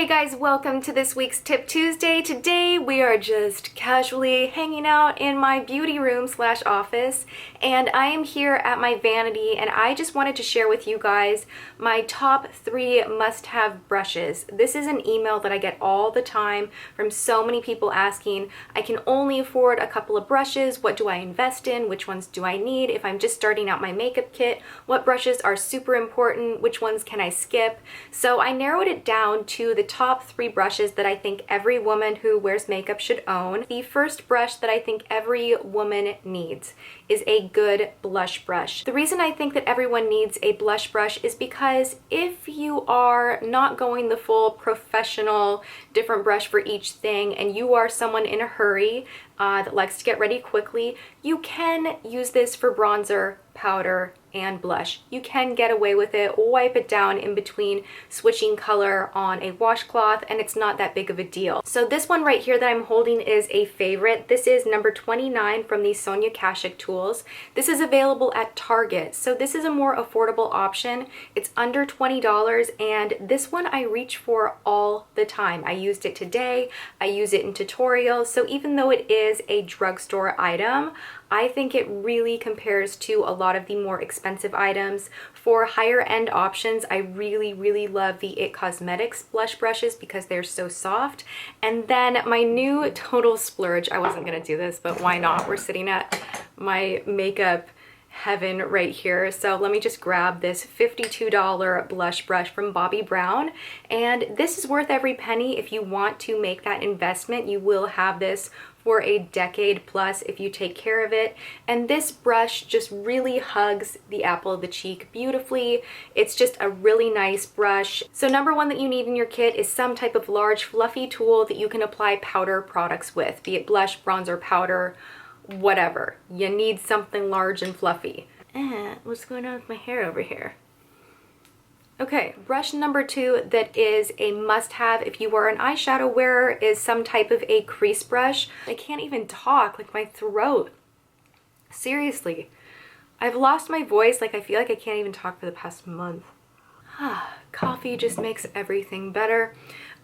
Hey guys, welcome to this week's Tip Tuesday. Today we are just casually hanging out in my beauty room / office, and I am here at my vanity, and I just wanted to share with you guys my top 3 must-have brushes. This is an email that I get all the time from so many people asking, I can only afford a couple of brushes, what do I invest in, which ones do I need, if I'm just starting out my makeup kit, what brushes are super important, which ones can I skip. So I narrowed it down to the top 3 brushes that I think every woman who wears makeup should own. The first brush that I think every woman needs is a good blush brush. The reason I think that everyone needs a blush brush is because if you are not going the full professional different brush for each thing and you are someone in a hurry that likes to get ready quickly, you can use this for bronzer, powder, and blush. You can get away with it, wipe it down in between switching color on a washcloth, and it's not that big of a deal. So this one right here that I'm holding is a favorite. This is number 29 from the Sonia Kashuk tools. This is available at Target, so this is a more affordable option. It's under $20, and this one I reach for all the time. I used it today, I use it in tutorials, so even though it is a drugstore item, I think it really compares to a lot of the more expensive items. For higher end options, I really love the It Cosmetics blush brushes because they're so soft. And then my new total splurge, I wasn't gonna do this, but why not? We're sitting at my makeup heaven right here. So let me just grab this $52 blush brush from Bobbi Brown. And this is worth every penny. If you want to make that investment, you will have this for a decade plus if you take care of it. And this brush just really hugs the apple of the cheek beautifully. It's just a really nice brush. So number 1 that you need in your kit is some type of large fluffy tool that you can apply powder products with, be it blush, bronzer, powder, whatever. You need something large and fluffy. What's going on with my hair over here? Okay, brush number 2 that is a must-have if you are an eyeshadow wearer is some type of a crease brush. I can't even talk, like my throat. Seriously. I've lost my voice, like I feel like I can't even talk for the past month. Coffee just makes everything better.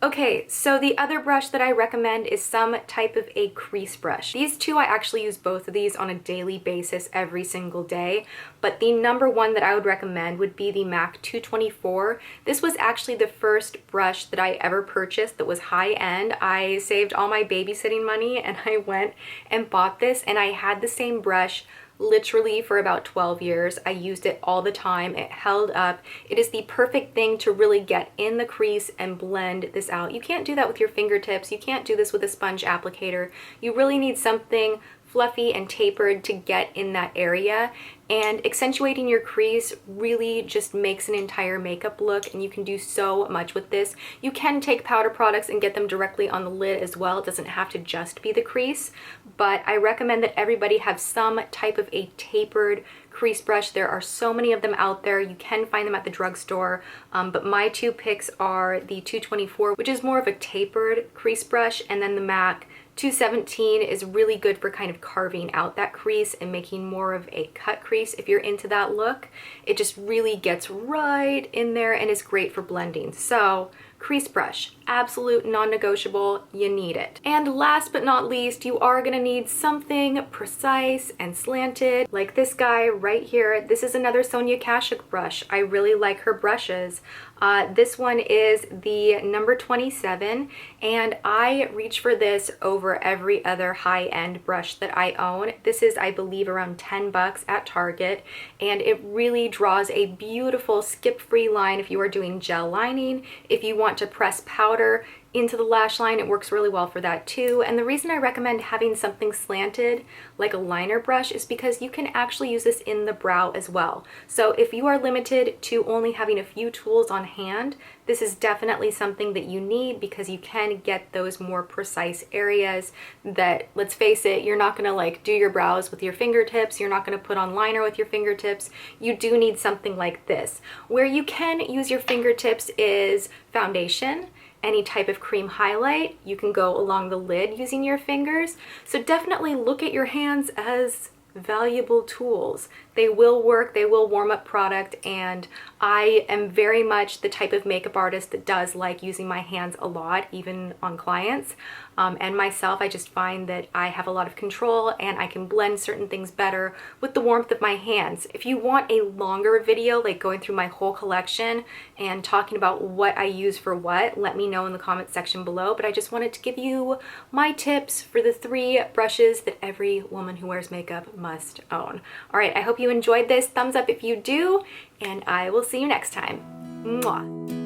Okay, so the other brush that I recommend is some type of a crease brush. These two, I actually use both of these on a daily basis every single day, but the number 1 that I would recommend would be the MAC 224. This was actually the first brush that I ever purchased that was high-end. I saved all my babysitting money and I went and bought this, and I had the same brush literally for about 12 years. I used it all the time. It held up. It is the perfect thing to really get in the crease and blend this out. You can't do that with your fingertips. You can't do this with a sponge applicator. You really need something fluffy and tapered to get in that area, and accentuating your crease really just makes an entire makeup look, and you can do so much with this. You can take powder products and get them directly on the lid as well. It doesn't have to just be the crease, but I recommend that everybody have some type of a tapered crease brush. There are so many of them out there. You can find them at the drugstore, but my 2 picks are the 224, which is more of a tapered crease brush, and then the MAC 217 is really good for kind of carving out that crease and making more of a cut crease. If you're into that look, it just really gets right in there and is great for blending. So crease brush, absolute non-negotiable, you need it. And last but not least, you are gonna need something precise and slanted, like this guy right here. This is another Sonia Kashuk brush. I really like her brushes. This one is the number 27, and I reach for this over every other high-end brush that I own. This is, I believe, around 10 bucks at Target, and it really draws a beautiful skip-free line if you are doing gel lining. If you want to press powder into the lash line, it works really well for that too. And the reason I recommend having something slanted like a liner brush is because you can actually use this in the brow as well. So if you are limited to only having a few tools on hand, this is definitely something that you need because you can get those more precise areas that, let's face it, you're not gonna like do your brows with your fingertips, you're not gonna put on liner with your fingertips. You do need something like this. Where you can use your fingertips is foundation, any type of cream highlight. You can go along the lid using your fingers. So definitely look at your hands as valuable tools. They will work, they will warm up product, and I am very much the type of makeup artist that does like using my hands a lot, even on clients. And myself, I just find that I have a lot of control and I can blend certain things better with the warmth of my hands. If you want a longer video, like going through my whole collection and talking about what I use for what, let me know in the comment section below. But I just wanted to give you my tips for the 3 brushes that every woman who wears makeup must own. All right, I hope you enjoyed this. Thumbs up if you do, and I will see you next time. Mwah.